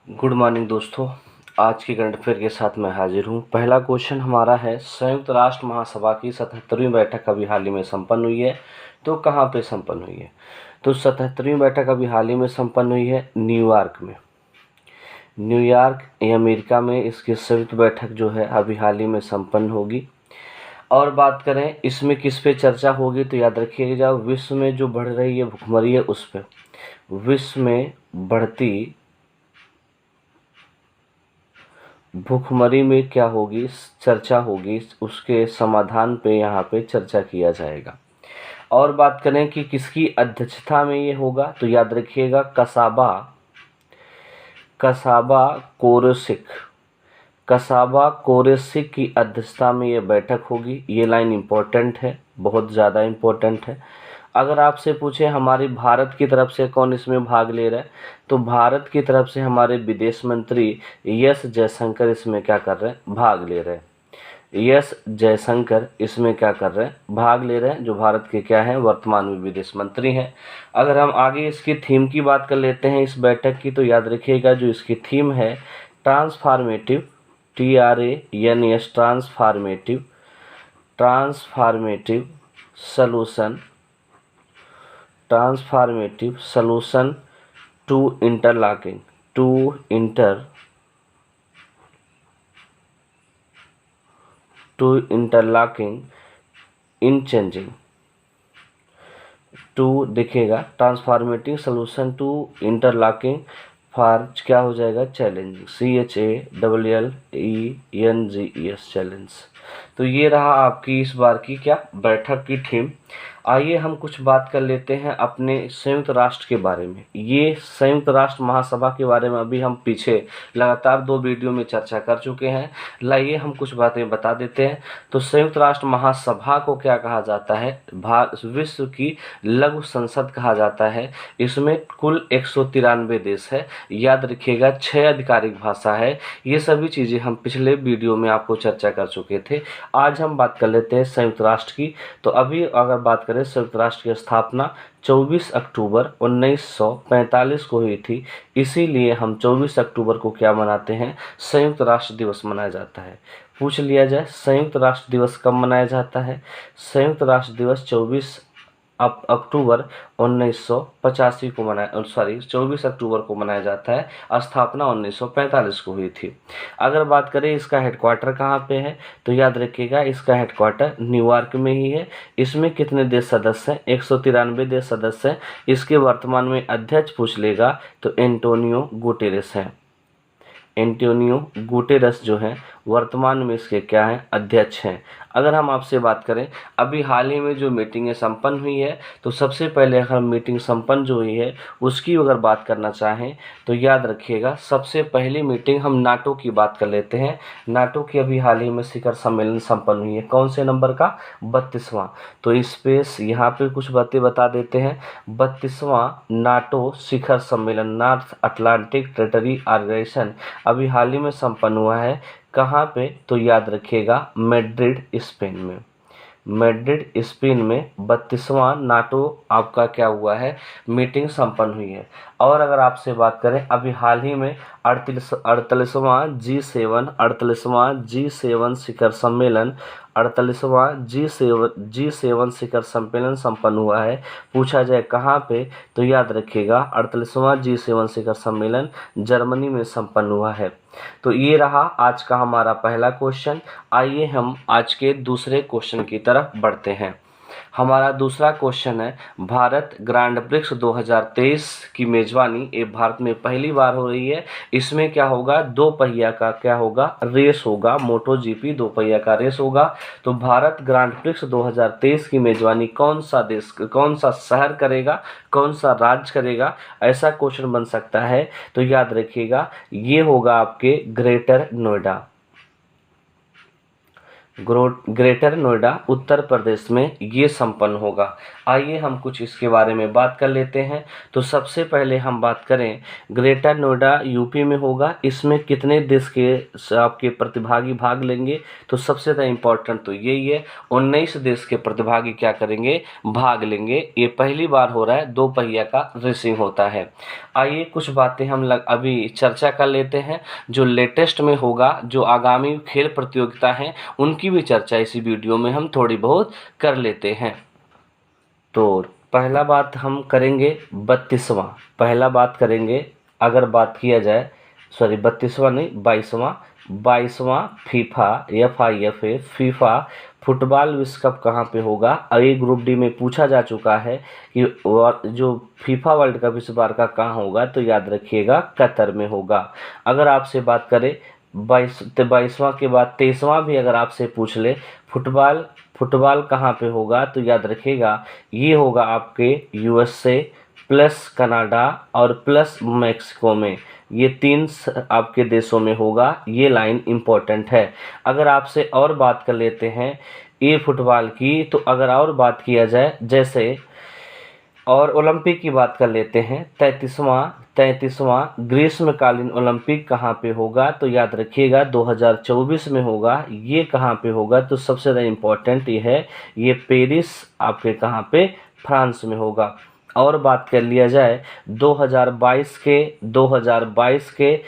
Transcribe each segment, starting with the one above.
Good morning दोस्तों। आज के करंट अफेयर के साथ मैं हाजिर हूँ। पहला क्वेश्चन हमारा है, संयुक्त राष्ट्र महासभा की 77वीं बैठक अभी हाल ही में संपन्न हुई है, तो कहाँ पे संपन्न हुई है? तो 77वीं बैठक अभी हाल ही में संपन्न हुई है न्यूयॉर्क में। न्यूयॉर्क अमेरिका में इसकी संयुक्त बैठक जो है अभी हाल ही में संपन्न होगी। और बात करें इसमें किस पे चर्चा होगी, तो याद रखिएगा विश्व में जो बढ़ रही है भुखमरी है उस पर, विश्व में बढ़ती भुखमरी में क्या होगी, चर्चा होगी, उसके समाधान पे यहाँ पे चर्चा किया जाएगा। और बात करें कि किसकी अध्यक्षता में ये होगा, तो याद रखिएगा कसाबा कोरेसिक की अध्यक्षता में ये बैठक होगी। ये लाइन इम्पोर्टेंट है, बहुत ज़्यादा इम्पोर्टेंट है। अगर आपसे पूछे हमारी भारत की तरफ से कौन इसमें भाग ले रहा है, तो भारत की तरफ से हमारे विदेश मंत्री एस जयशंकर इसमें क्या कर रहे हैं, भाग ले रहे हैं। एस जयशंकर इसमें क्या कर रहे हैं, भाग ले रहे हैं, जो भारत के क्या हैं, वर्तमान में विदेश मंत्री हैं। अगर हम आगे इसकी थीम की बात कर लेते हैं इस बैठक की, तो याद रखिएगा जो इसकी थीम है transformative, TRANS transformative solution to interlocking in changing to, देखिएगा transformative solution to interlocking for क्या हो जाएगा, चैलेंजिंग, CHALLENGES चैलेंज। तो ये रहा आपकी इस बार की क्या बैठक की थीम। आइए हम कुछ बात कर लेते हैं अपने संयुक्त राष्ट्र के बारे में। ये संयुक्त राष्ट्र महासभा के बारे में अभी हम पीछे लगातार 2 वीडियो में चर्चा कर चुके हैं। लाइए हम कुछ बातें बता देते हैं। तो संयुक्त राष्ट्र महासभा को क्या कहा जाता है, विश्व की लघु संसद कहा जाता है। इसमें कुल 193 देश है। याद रखिएगा 6 आधिकारिक भाषा है। ये सभी चीज़ें हम पिछले वीडियो में आपको चर्चा कर चुके थे। आज हम बात कर लेते हैं संयुक्त राष्ट्र की। तो अभी अगर बात करें संयुक्त राष्ट्र की स्थापना 24 अक्टूबर 1945 को हुई थी। इसीलिए हम 24 अक्टूबर को क्या मनाते हैं, संयुक्त राष्ट्र दिवस मनाया जाता है। पूछ लिया जाए संयुक्त राष्ट्र दिवस कब मनाया जाता है, संयुक्त राष्ट्र दिवस 24 अक्टूबर 1985 को 24 अक्टूबर को मनाया जाता है। स्थापना 1945 को हुई थी। अगर बात करें इसका हेडक्वार्टर कहाँ पे है, तो याद रखिएगा इसका हेडक्वार्टर न्यूयॉर्क में ही है। इसमें कितने देश सदस्य हैं, 193 देश सदस्य हैं। इसके वर्तमान में अध्यक्ष पूछ लेगा तो एंटोनियो गुटेरेस हैं। एंटोनियो गुटेरस जो हैं वर्तमान में इसके क्या हैं, अध्यक्ष हैं। अगर हम आपसे बात करें अभी हाल ही में जो मीटिंगें संपन्न हुई है, तो सबसे पहले अगर मीटिंग संपन्न जो हुई है उसकी अगर बात करना चाहें तो याद रखिएगा सबसे पहली मीटिंग हम नाटो की बात कर लेते हैं। नाटो की अभी हाल ही में शिखर सम्मेलन संपन्न हुई है। कौन से नंबर का, 32वां। तो इस पे यहाँ पे कुछ बातें बता देते हैं। 32वां नाटो शिखर सम्मेलन, नॉर्थ अटलांटिक ट्रेटरी ऑर्गेनाइजेशन, अभी हाल ही में संपन्न हुआ है। कहाँ पे, तो याद रखिएगा मैड्रिड स्पेन में। मैड्रिड स्पेन में 32वां नाटो आपका क्या हुआ है, मीटिंग संपन्न हुई है। और अगर आपसे बात करें अभी हाल ही में 48वां G7 शिखर सम्मेलन, 48वां G7 शिखर सम्मेलन संपन्न हुआ है। पूछा जाए कहाँ पे, तो याद रखिएगा 48वां G7 शिखर सम्मेलन जर्मनी में संपन्न हुआ है। तो ये रहा आज का हमारा पहला क्वेश्चन। आइए हम आज के दूसरे क्वेश्चन की तरफ बढ़ते हैं। हमारा दूसरा क्वेश्चन है, भारत ग्रैंड प्रिक्स 2023 की मेजबानी ये भारत में पहली बार हो रही है। इसमें क्या होगा, 2 पहिया का क्या होगा, रेस होगा, मोटो जीपी 2 पहिया का रेस होगा। तो भारत ग्रैंड प्रिक्स 2023 की मेजबानी कौन सा देश, कौन सा शहर करेगा, कौन सा राज्य करेगा, ऐसा क्वेश्चन बन सकता है। तो याद रखिएगा ये होगा आपके ग्रेटर नोएडा। ग्रेटर नोएडा उत्तर प्रदेश में ये संपन्न होगा। आइए हम कुछ इसके बारे में बात कर लेते हैं। तो सबसे पहले हम बात करें, ग्रेटर नोएडा यूपी में होगा। इसमें कितने देश के आपके प्रतिभागी भाग लेंगे? तो सबसे ज़्यादा इम्पोर्टेंट तो यही है, 19 देश के प्रतिभागी क्या करेंगे? भाग लेंगे। ये पहली बार हो रहा है, 2 पहिया का रेसिंग होता है। आइए कुछ बातें हम अभी चर्चा कर लेते हैं। जो लेटेस्ट में होगा, जो आगामी खेल प्रतियोगिता हैं, उनकी भी चर्चा इसी वीडियो में हम थोड़ी बहुत कर लेते हैं। तो पहला बात हम करेंगे 32वां। पहला बात करेंगे, अगर बात किया जाए, सॉरी 32वां नहीं, 22वां फीफा FIFA फीफा फुटबॉल विश्व कप कहाँ पे होगा? अभी ग्रुप डी में पूछा जा चुका है कि जो फीफा वर्ल्ड कप इस बार का कहाँ होगा, तो याद रखिएगा कतर में होगा। अगर आपसे बात करें 22वां के बाद 23वां भी अगर आपसे पूछ ले फुटबॉल कहाँ पे होगा, तो याद रखिएगा ये होगा आपके USA प्लस कनाडा और प्लस मैक्सिको में। ये 3 आपके देशों में होगा। ये लाइन इम्पोर्टेंट है। अगर आपसे और बात कर लेते हैं ये फुटबॉल की, तो अगर और बात किया जाए जैसे, और ओलंपिक की बात कर लेते हैं, 33वां ग्रीष्मकालीन ओलंपिक कहाँ पे होगा? तो याद रखिएगा 2024 में होगा। ये कहाँ पे होगा? तो सबसे ज़्यादा इम्पोर्टेंट ये है, ये पेरिस आपके कहाँ पे? फ्रांस में होगा। और बात कर लिया जाए 2022 के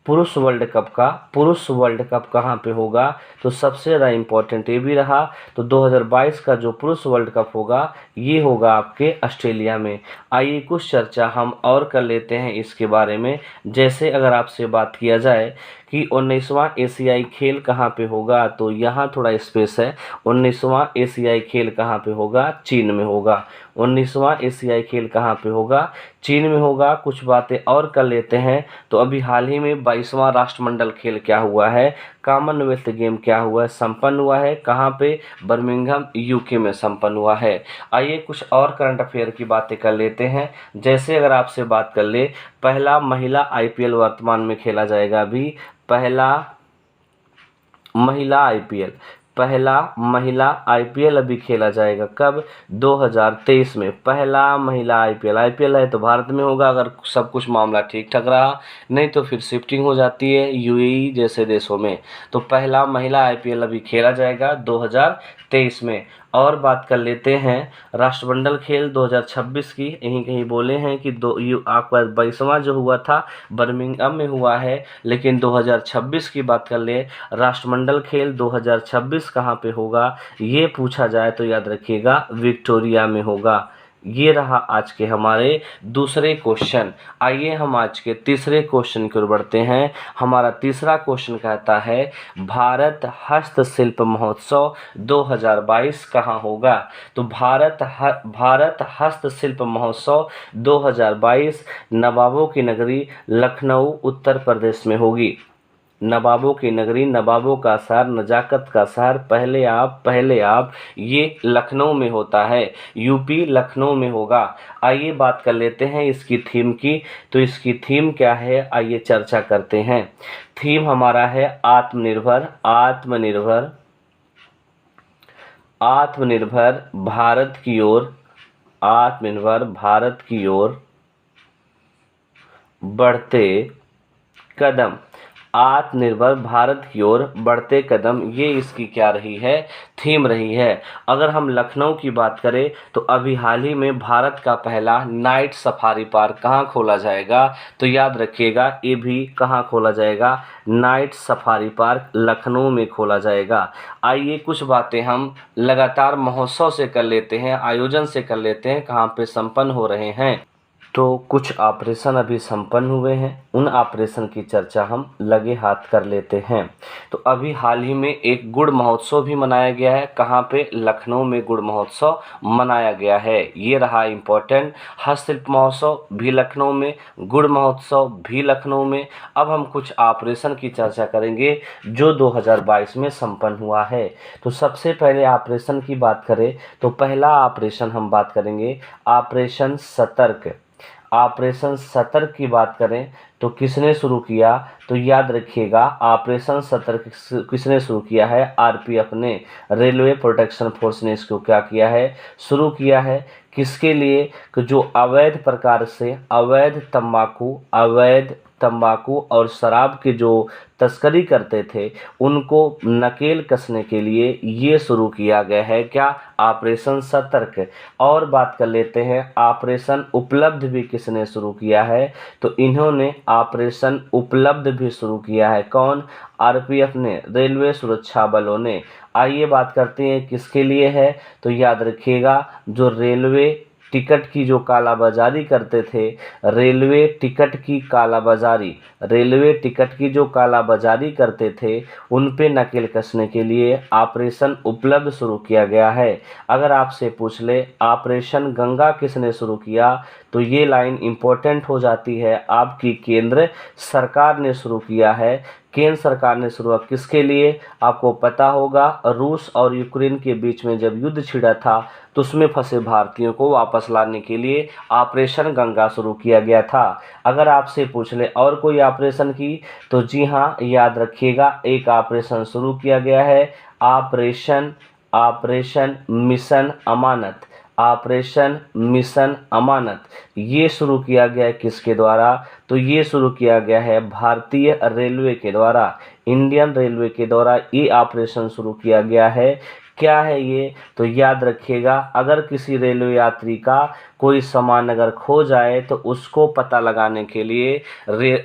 पुरुष वर्ल्ड कप कहाँ पे होगा? तो सबसे ज़्यादा इम्पोर्टेंट ये भी रहा। तो 2022 का जो पुरुष वर्ल्ड कप होगा, ये होगा आपके ऑस्ट्रेलिया में। आइए कुछ चर्चा हम और कर लेते हैं इसके बारे में। जैसे अगर आपसे बात किया जाए कि 19वां एशियाई खेल कहाँ पे होगा, तो यहाँ थोड़ा स्पेस है। 19वां एशियाई खेल कहाँ पे होगा? चीन में होगा। 19वां एशियाई खेल कहाँ पे होगा? चीन में होगा। कुछ बातें और कर लेते हैं। तो अभी हाल ही में 22वां राष्ट्रमंडल खेल क्या हुआ है? कॉमनवेल्थ गेम क्या हुआ है? संपन्न हुआ है। कहाँ पे? बर्मिंघम UK में संपन्न हुआ है। आइए कुछ और करंट अफेयर की बातें कर लेते हैं। जैसे अगर आपसे बात कर ले, पहला महिला IPL वर्तमान में खेला जाएगा। अभी पहला महिला IPL अभी खेला जाएगा। कब? 2023 में पहला महिला IPL है तो भारत में होगा, अगर सब कुछ मामला ठीक ठाक रहा। नहीं तो फिर शिफ्टिंग हो जाती है UAE जैसे देशों में। तो पहला महिला IPL अभी खेला जाएगा 2023 में। और बात कर लेते हैं राष्ट्रमंडल खेल 2026 की। यहीं कहीं बोले हैं कि आपका 22वां जो हुआ था बर्मिंघम में हुआ है, लेकिन 2026 की बात कर ले, राष्ट्रमंडल खेल 2026 कहाँ पे होगा? ये पूछा जाए तो याद रखिएगा विक्टोरिया में होगा। ये रहा आज के हमारे दूसरे क्वेश्चन। आइए हम आज के तीसरे क्वेश्चन की ओर बढ़ते हैं। हमारा तीसरा क्वेश्चन कहता है, भारत हस्तशिल्प महोत्सव 2022 कहाँ होगा? तो भारत हस्तशिल्प महोत्सव 2022 नवाबों की नगरी लखनऊ उत्तर प्रदेश में होगी। नवाबों की नगरी, नवाबों का शहर, नजाकत का शहर, पहले आप, ये लखनऊ में होता है। UP लखनऊ में होगा। आइए बात कर लेते हैं इसकी थीम की। तो इसकी थीम क्या है? आइए चर्चा करते हैं। थीम हमारा है आत्मनिर्भर भारत की ओर, आत्मनिर्भर भारत की ओर बढ़ते कदम। आत्मनिर्भर भारत की ओर बढ़ते कदम, ये इसकी क्या रही है? थीम रही है। अगर हम लखनऊ की बात करें तो अभी हाल ही में भारत का पहला नाइट सफारी पार्क कहाँ खोला जाएगा? तो याद रखिएगा ये भी कहाँ खोला जाएगा? नाइट सफारी पार्क लखनऊ में खोला जाएगा। आइए कुछ बातें हम लगातार महोत्सव से कर लेते हैं, आयोजन से कर लेते हैं, कहाँ पे संपन्न हो रहे हैं। तो कुछ ऑपरेशन अभी संपन्न हुए हैं, उन ऑपरेशन की चर्चा हम लगे हाथ कर लेते हैं। तो अभी हाल ही में एक गुड़ महोत्सव भी मनाया गया है। कहाँ पे? लखनऊ में गुड़ महोत्सव मनाया गया है। ये रहा इम्पोर्टेंट। हस्तशिल्प महोत्सव भी लखनऊ में, गुड़ महोत्सव भी लखनऊ में। अब हम कुछ ऑपरेशन की चर्चा करेंगे जो 2022 में संपन्न हुआ है। तो सबसे पहले ऑपरेशन की बात करें तो पहला ऑपरेशन हम बात करेंगे ऑपरेशन सतर्क। ऑपरेशन सतर्क की बात करें तो किसने शुरू किया, तो याद रखिएगा ऑपरेशन सतर्क किसने शुरू किया है, आरपीएफ ने, रेलवे प्रोटेक्शन फोर्स ने इसको क्या किया है, शुरू किया है। किसके लिए, कि जो अवैध प्रकार से अवैध तंबाकू और शराब की जो तस्करी करते थे उनको नकेल कसने के लिए ये शुरू किया गया है क्या, ऑपरेशन सतर्क। और बात कर लेते हैं ऑपरेशन उपलब्ध भी किसने शुरू किया है, तो इन्होंने ऑपरेशन उपलब्ध भी शुरू किया है। कौन, आरपीएफ ने, रेलवे सुरक्षा बलों ने। आइए बात करते हैं किसके लिए है, तो याद रखिएगा जो रेलवे टिकट की जो कालाबाजारी करते थे, रेलवे टिकट की जो कालाबाजारी करते थे उन पे नकेल कसने के लिए ऑपरेशन उपलब्ध शुरू किया गया है। अगर आपसे पूछ ले ऑपरेशन गंगा किसने शुरू किया, तो ये लाइन इम्पोर्टेंट हो जाती है आपकी, केंद्र सरकार ने शुरू किया है। केंद्र सरकार ने शुरुआत किसके लिए, आपको पता होगा रूस और यूक्रेन के बीच में जब युद्ध छिड़ा था तो उसमें फंसे भारतीयों को वापस लाने के लिए ऑपरेशन गंगा शुरू किया गया था। अगर आपसे पूछ ले और कोई ऑपरेशन की, तो जी हाँ याद रखिएगा एक ऑपरेशन शुरू किया गया है, ऑपरेशन मिशन अमानत। ऑपरेशन मिशन अमानत ये शुरू किया गया है किसके द्वारा, तो ये शुरू किया गया है भारतीय रेलवे के द्वारा, इंडियन रेलवे के द्वारा ये ऑपरेशन शुरू किया गया है। क्या है ये, तो याद रखिएगा अगर किसी रेलवे यात्री का कोई सामान अगर खो जाए तो उसको पता लगाने के लिए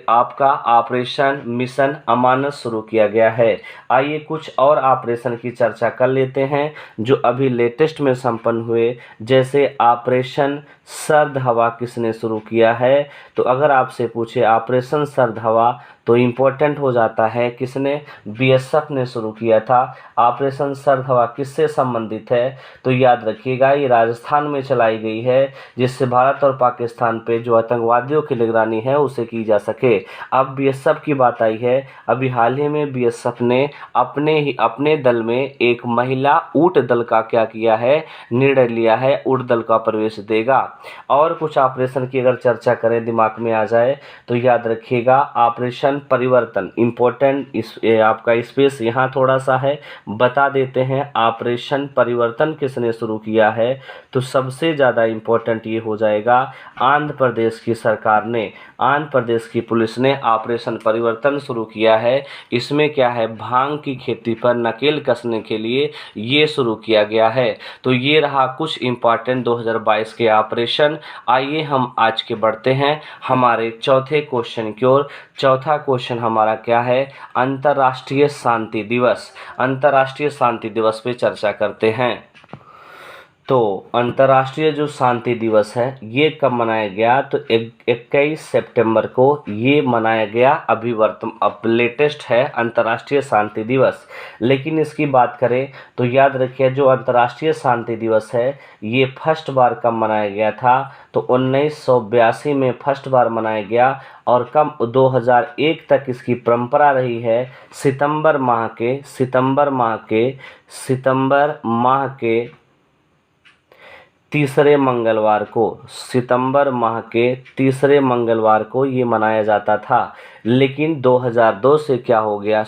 आपका ऑपरेशन मिशन अमानत शुरू किया गया है। आइए कुछ और ऑपरेशन की चर्चा कर लेते हैं जो अभी लेटेस्ट में संपन्न हुए, जैसे ऑपरेशन सर्द हवा किसने शुरू किया है, तो अगर आपसे पूछे ऑपरेशन सर्द हवा तो इम्पोर्टेंट हो जाता है किसने, बीएसएफ ने शुरू किया था। ऑपरेशन सर्द हवा किससे संबंधित है, तो याद रखिएगा ये राजस्थान में चलाई गई है जिससे भारत और पाकिस्तान पे जो आतंकवादियों की निगरानी है उसे की जा सके। अब बीएसएफ की बात आई है, अभी हाल ही में बीएसएफ ने अपने दल में एक महिला ऊँट दल का क्या किया है, निर्णय लिया है, ऊँट दल का प्रवेश देगा। और कुछ ऑपरेशन की अगर चर्चा करें दिमाग में आ जाए तो याद रखिएगा ऑपरेशन परिवर्तन, इम्पोर्टेंट आपका स्पेस यहाँ थोड़ा सा है, बता देते हैं ऑपरेशन परिवर्तन किसने शुरू किया है, तो सबसे ज़्यादा इम्पोर्टेंट ये हो जाएगा आंध्र प्रदेश की सरकार ने, आंध्र प्रदेश की पुलिस ने ऑपरेशन परिवर्तन शुरू किया है। इसमें क्या है, भांग की खेती पर नकेल कसने के लिए ये शुरू किया गया है। तो ये रहा कुछ इम्पॉर्टेंट 2022 के ऑपरेशन। आइए हम आज के बढ़ते हैं हमारे चौथे क्वेश्चन की ओर। चौथा क्वेश्चन हमारा क्या है, अंतर्राष्ट्रीय शांति दिवस। अंतर्राष्ट्रीय शांति दिवस पे चर्चा करते हैं। तो अंतर्राष्ट्रीय जो शांति दिवस है ये कब मनाया गया, तो 21 सितंबर को ये मनाया गया। अब लेटेस्ट है अंतर्राष्ट्रीय शांति दिवस। लेकिन इसकी बात करें तो याद रखिए जो अंतर्राष्ट्रीय शांति दिवस है ये फर्स्ट बार कब मनाया गया था, तो 1982 में फर्स्ट बार मनाया गया और कब 2001 तक इसकी परंपरा रही है। सितंबर माह के तीसरे मंगलवार को ये मनाया जाता था। लेकिन 2002 से क्या हो गया,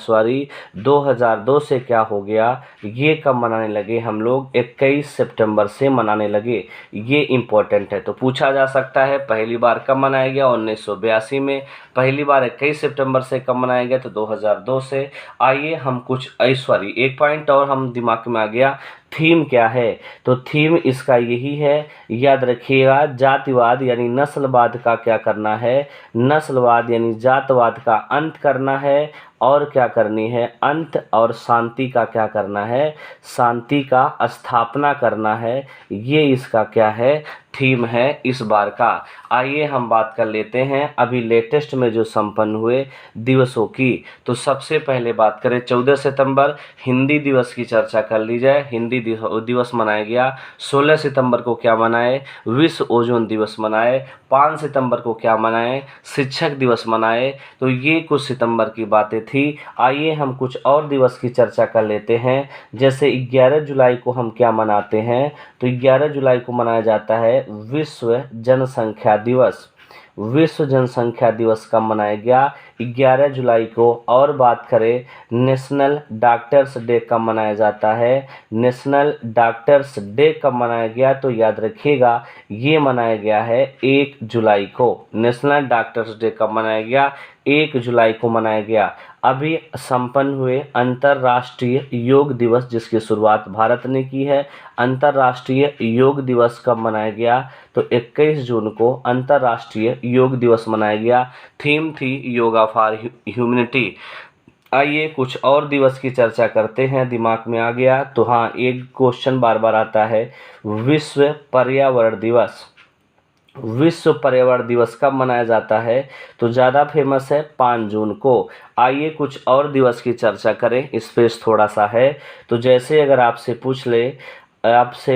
2002 से क्या हो गया, ये कब मनाने लगे हम लोग, 21 सितंबर से मनाने लगे। ये इम्पोर्टेंट है, तो पूछा जा सकता है पहली बार कब मनाया गया, 1982 में। पहली बार 21 सितंबर से कब मनाया गया, तो 2002 से। आइए हम एक पॉइंट और हम दिमाग में आ गया, थीम क्या है, तो थीम इसका यही है, याद रखिएगा जातिवाद यानी नस्लवाद का क्या करना है, नस्लवाद यानी जातवाद का अंत करना है, और क्या करनी है अंत, और शांति का क्या करना है, शांति का स्थापना करना है। ये इसका क्या है, थीम है इस बार का। आइए हम बात कर लेते हैं अभी लेटेस्ट में जो संपन्न हुए दिवसों की। तो सबसे पहले बात करें 14 सितंबर हिंदी दिवस की चर्चा कर ली जाए। हिंदी दिवस मनाया गया। 16 सितंबर को क्या मनाए, विश्व ओजोन दिवस मनाए। 5 सितंबर को क्या मनाए, शिक्षक दिवस मनाए। तो ये कुछ सितंबर की बातें थी। आइए हम कुछ और दिवस की चर्चा कर लेते हैं। जैसे 11 जुलाई को हम क्या मनाते हैं, तो 11 जुलाई को मनाया जाता है विश्व जनसंख्या दिवस। विश्व जनसंख्या दिवस कब मनाया गया? 11 जुलाई को। और बात करें नेशनल डॉक्टर्स डे कब मनाया जाता है? नेशनल डॉक्टर्स डे कब मनाया गया? तो याद रखिएगा ये मनाया गया है 1 जुलाई को। नेशनल डॉक्टर्स डे कब मनाया गया? 1 जुलाई को मनाया गया। अभी संपन्न हुए अंतर्राष्ट्रीय योग दिवस जिसकी शुरुआत भारत ने की है। अंतर्राष्ट्रीय योग दिवस कब मनाया गया? तो 21 जून को अंतर्राष्ट्रीय योग दिवस मनाया गया। थीम थी योगा फॉर ह्यूमैनिटी। आइए कुछ और दिवस की चर्चा करते हैं। दिमाग में आ गया तो हाँ, एक क्वेश्चन बार बार आता है, विश्व पर्यावरण दिवस। विश्व पर्यावरण दिवस कब मनाया जाता है? तो ज़्यादा फेमस है 5 जून को। आइए कुछ और दिवस की चर्चा करें, स्पेस थोड़ा सा है। तो जैसे अगर आपसे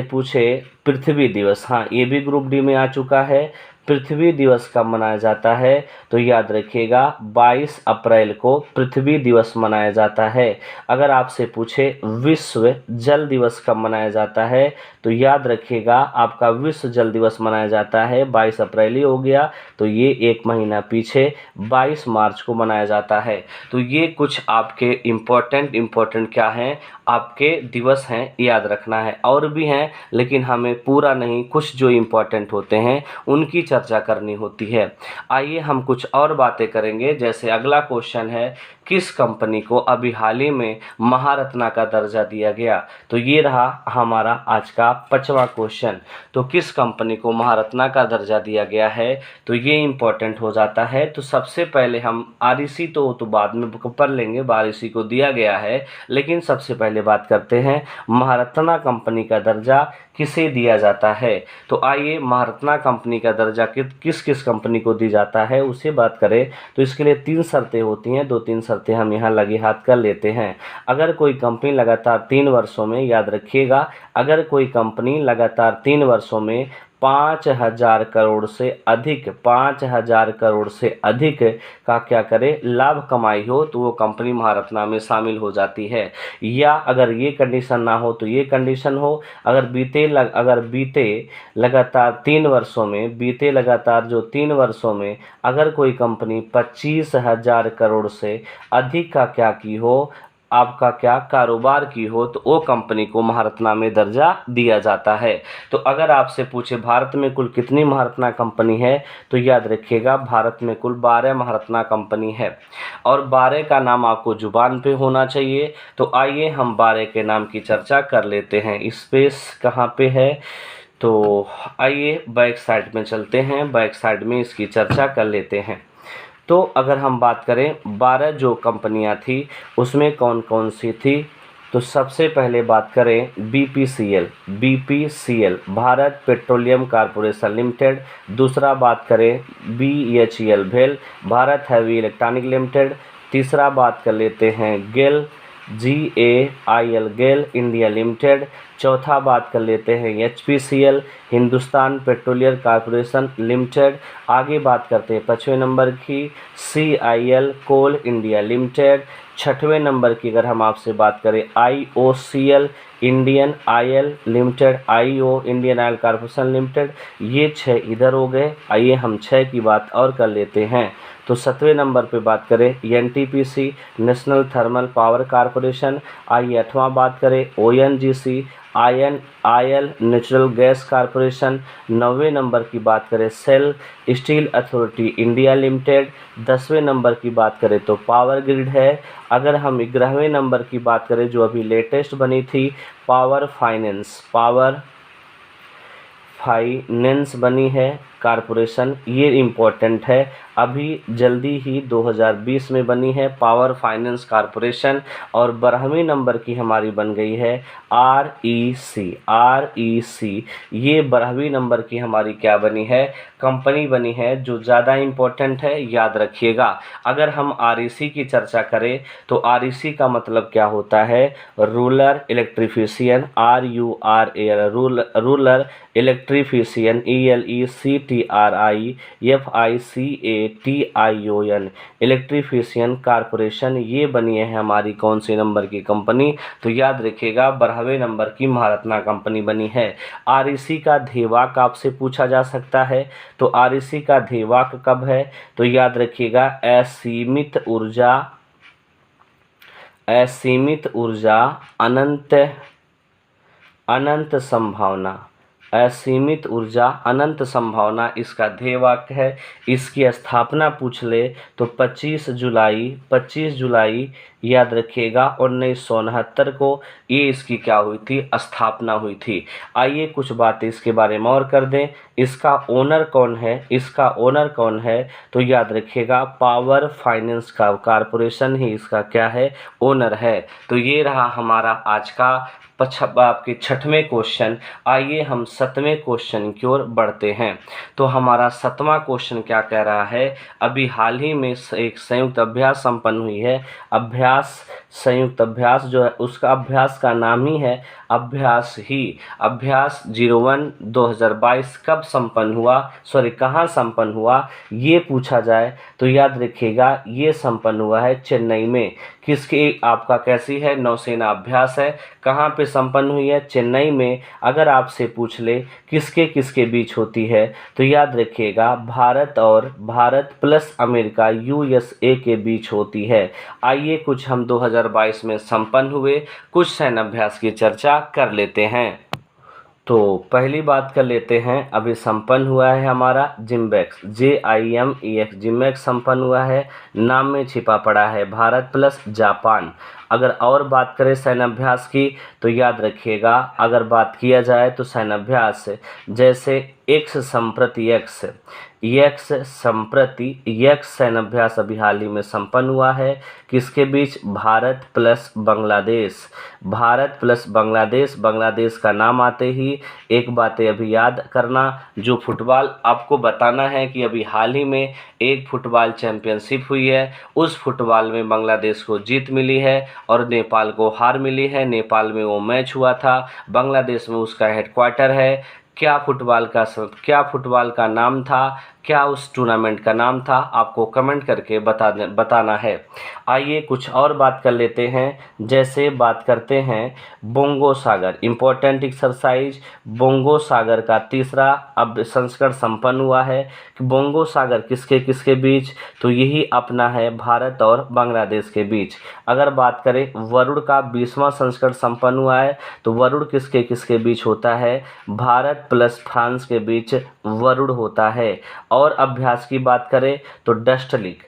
पूछे पृथ्वी दिवस, हाँ ये भी ग्रुप डी में आ चुका है। पृथ्वी दिवस कब मनाया जाता है? तो याद रखिएगा 22 अप्रैल को पृथ्वी दिवस मनाया जाता है। अगर आपसे पूछे विश्व जल दिवस कब मनाया जाता है? तो याद रखिएगा आपका विश्व जल दिवस मनाया जाता है 22 अप्रैल ही हो गया, तो ये एक महीना पीछे 22 मार्च को मनाया जाता है। तो ये कुछ आपके इम्पोर्टेंट क्या हैं, आपके दिवस हैं, याद रखना है। और भी हैं लेकिन हमें पूरा नहीं, कुछ जो इम्पोर्टेंट होते हैं उनकी चर्चा करनी होती है। आइए हम कुछ और बातें करेंगे। जैसे अगला क्वेश्चन है, किस कंपनी को अभी हाल ही में महारत्ना का दर्जा दिया गया? तो ये रहा हमारा आज का 5वां क्वेश्चन। तो किस कंपनी को महारत्ना का दर्जा दिया गया है? तो ये इम्पोर्टेंट हो जाता है। तो सबसे पहले हम आरईसी तो बाद में पढ़ लेंगे, आरईसी को दिया गया है, लेकिन सबसे पहले बात करते हैं महारत्ना कंपनी का दर्जा किसे दिया जाता है। तो आइए महारत्ना कंपनी का दर्जा किस किस कंपनी को दी जाता है उसे बात करें। तो इसके लिए 3 शर्तें होती हैं, 2-3 शर्तें हम यहाँ लगे हाथ कर लेते हैं। अगर कोई कंपनी लगातार 3 वर्षों में, याद रखिएगा, अगर कोई कंपनी लगातार 3 वर्षों में 5,000 करोड़ से अधिक, 5,000 करोड़ से अधिक का क्या करे, लाभ कमाई हो, तो वो कंपनी महारत्ना में शामिल हो जाती है। या अगर ये कंडीशन ना हो तो ये कंडीशन हो, अगर बीते लगातार 3 वर्षों में, बीते लगातार जो 3 वर्षों में अगर कोई कंपनी 25,000 करोड़ से अधिक का क्या की हो, आपका क्या कारोबार की हो, तो वो कंपनी को महारत्ना में दर्जा दिया जाता है। तो अगर आपसे पूछे भारत में कुल कितनी महारत्ना कंपनी है, तो याद रखिएगा भारत में कुल 12 महारत्ना कंपनी है और 12 का नाम आपको जुबान पे होना चाहिए। तो आइए हम 12 के नाम की चर्चा कर लेते हैं। स्पेस कहाँ पे है? तो आइए बैक साइड में चलते हैं, बैक साइड में इसकी चर्चा कर लेते हैं। तो अगर हम बात करें 12 जो कंपनियां थी उसमें कौन कौन सी थी, तो सबसे पहले बात करें BPCL Bharat petroleum corporation limited. दूसरा बात करें बीएचईएल भेल भारत हैवी इलेक्ट्रॉनिक लिमिटेड। तीसरा बात कर लेते हैं गेल GAIL गेल इंडिया लिमिटेड। चौथा बात कर लेते हैं HPCL Hindustan petroleum corporation limited. आगे बात करते हैं 5वें नंबर की CIL कोल इंडिया लिमिटेड। 6वें नंबर की अगर हम आपसे बात करें IOCL Indian oil limited, IO Indian oil corporation limited. ये 6 इधर हो गए। आइए हम 6 की बात और कर लेते हैं। तो 7वें नंबर पे बात करें NTPC national thermal power corporation. आइए 8वां बात करें ONGC oil natural gas corporation. 9वें नंबर की बात करें SAIL steel authority India limited. 10वें नंबर की बात करें तो पावर ग्रिड है। अगर हम 11वें नंबर की बात करें जो अभी लेटेस्ट बनी थी पावर फाइनेंस बनी है कॉरपोरेशन, ये इम्पोर्टेंट है, अभी जल्दी ही 2020 में बनी है पावर फाइनेंस कॉरपोरेशन। और 12वें नंबर की हमारी बन गई है REC। ये 12वीं नंबर की हमारी क्या बनी है, कंपनी बनी है, जो ज़्यादा इम्पोर्टेंट है, याद रखिएगा। अगर हम REC की चर्चा करें तो REC का मतलब क्या होता है, rural electrification, RURAL rural electrification ELECTRIFICIAN IELECTRIFICATION electrification corporation, ये बनी है हमारी कौन सी नंबर की कंपनी? तो याद रखिएगा 12वें नंबर की महारत्ना कंपनी बनी है। REC का ध्येयवाक्य आपसे पूछा जा सकता है, तो REC का ध्येयवाक्य कब है? तो याद रखिएगा असीमित ऊर्जा अनंत संभावना। असीमित ऊर्जा अनंत संभावना इसका ध्येय वाक्य है। इसकी स्थापना पूछ ले तो 25 जुलाई याद रखिएगा 1969 को ये इसकी क्या हुई थी? स्थापना हुई थी। आइए कुछ बातें इसके बारे में और कर दें। इसका ओनर कौन है? तो याद रखिएगा पावर फाइनेंस कॉरपोरेशन ही इसका क्या है? ओनर है। तो ये रहा हमारा आज का आपके 6वें क्वेश्चन। आइए हम 7वें क्वेश्चन की ओर बढ़ते हैं। तो हमारा 7वां क्वेश्चन क्या कह रहा है? अभी हाल ही में एक संयुक्त अभ्यास संपन्न हुई है। संयुक्त अभ्यास जो है उसका अभ्यास का नाम ही है अभ्यास 01 2022 कब संपन्न हुआ, कहाँ संपन्न हुआ ये पूछा जाए तो याद रखिएगा ये संपन्न हुआ है चेन्नई में। किसके आपका कैसी है? नौसेना अभ्यास है। कहाँ पे संपन्न हुई है? चेन्नई में। अगर आपसे पूछ ले किसके किसके बीच होती है तो याद रखिएगा भारत प्लस अमेरिका USA के बीच होती है। आइए कुछ हम 2022 में संपन्न हुए कुछ सैन्य अभ्यास की चर्चा कर लेते हैं। तो पहली बात कर लेते हैं, अभी संपन्न हुआ है हमारा जिम्बैक्स JIMEX जिम्बैक्स संपन्न हुआ है। नाम में छिपा पड़ा है भारत प्लस जापान। अगर और बात करें सैन्य अभ्यास की तो याद रखिएगा अगर बात किया जाए तो सैन्य अभ्यास जैसे एक्स सैन्य अभ्यास अभी हाल ही में संपन्न हुआ है। किसके बीच? भारत प्लस बांग्लादेश। बांग्लादेश का नाम आते ही एक बातें अभी याद करना, जो फुटबॉल आपको बताना है कि अभी हाल ही में एक फुटबॉल चैंपियनशिप हुई है, उस फुटबॉल में बांग्लादेश को जीत मिली है और नेपाल को हार मिली है। नेपाल में वो मैच हुआ था, बांग्लादेश में उसका हेडक्वार्टर है। क्या फुटबॉल का नाम था? क्या उस टूर्नामेंट का नाम था? आपको कमेंट करके बताना है। आइए कुछ और बात कर लेते हैं। जैसे बात करते हैं बोंगो सागर, इम्पोर्टेंट एक्सरसाइज। बोंगो सागर का तीसरा अब संस्करण संपन्न हुआ है। बोंगो सागर किसके किसके बीच? तो यही अपना है भारत और बांग्लादेश के बीच। अगर बात करें वरुण का 20वां संस्करण संपन्न हुआ है, तो वरुण किसके किसके बीच होता है? भारत प्लस फ्रांस के बीच वरुण होता है। और अभ्यास की बात करें तो डस्ट लीक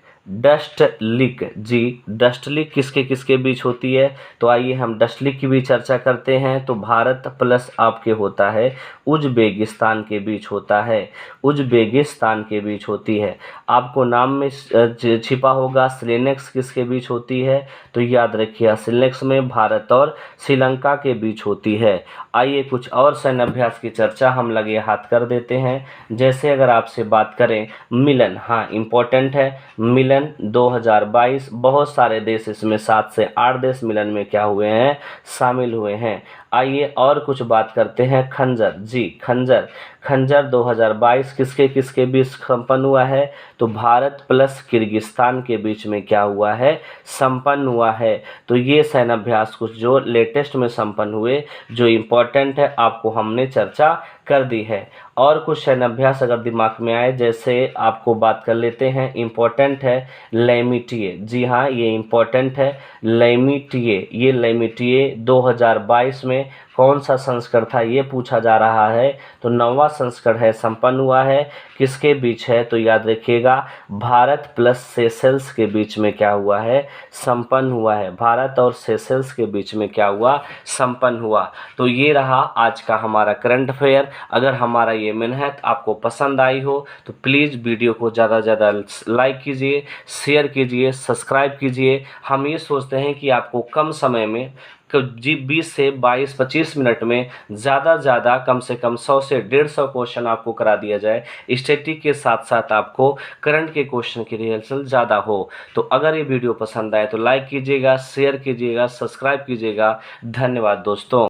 किसके किसके बीच होती है? तो आइए हम डस्ट लीक की भी चर्चा करते हैं। तो भारत प्लस आपके होता है उज्बेकिस्तान के बीच होता है, उज्बेकिस्तान के बीच होती है। आपको नाम में छिपा होगा सिलेनेक्स किसके बीच होती है? तो याद रखिए सिलेनेक्स में भारत और श्रीलंका के बीच होती है। आइए कुछ और सैन्य अभ्यास की चर्चा हम लगे हाथ कर देते हैं। जैसे अगर आपसे बात करें मिलन, हाँ इम्पोर्टेंट है मिलन 2022, बहुत सारे देश इसमें 7 से 8 देश मिलन में क्या हुए हैं? शामिल हुए हैं। आइए और कुछ बात करते हैं खंजर 2022 किसके किसके बीच संपन्न हुआ है? तो भारत प्लस किर्गिस्तान के बीच में क्या हुआ है? संपन्न हुआ है। तो ये सैन्य अभ्यास कुछ जो लेटेस्ट में संपन्न हुए जो इम्पोर्टेंट है आपको हमने चर्चा कर दी है। और कुछ सैन्य अभ्यास अगर दिमाग में आए, जैसे आपको बात कर लेते हैं, इम्पोर्टेंट है लेमिटिए। जी हाँ ये इम्पोर्टेंट है लेमिटिए। ये लेमिटिए 2022 में कौन सा संस्करण था ये पूछा जा रहा है। तो 9वां संस्करण है, संपन्न हुआ है। किसके बीच है? तो याद रखिएगा भारत प्लस सेशेल्स के बीच में क्या हुआ है? संपन्न हुआ है। भारत और सेशेल्स के बीच में क्या हुआ? संपन्न हुआ। तो ये रहा आज का हमारा करंट अफेयर। अगर हमारा ये मेहनत आपको पसंद आई हो तो प्लीज़ वीडियो को ज़्यादा से ज़्यादा लाइक कीजिए, शेयर कीजिए, सब्सक्राइब कीजिए। हम ये सोचते हैं कि आपको कम समय में 20 से 22-25 मिनट में ज़्यादा से ज़्यादा कम से कम 100 से 150 क्वेश्चन आपको करा दिया जाए। स्टैटिक के साथ साथ आपको करंट के क्वेश्चन की रिहर्सल ज़्यादा हो। तो अगर ये वीडियो पसंद आए तो लाइक कीजिएगा, शेयर कीजिएगा, सब्सक्राइब कीजिएगा। धन्यवाद दोस्तों।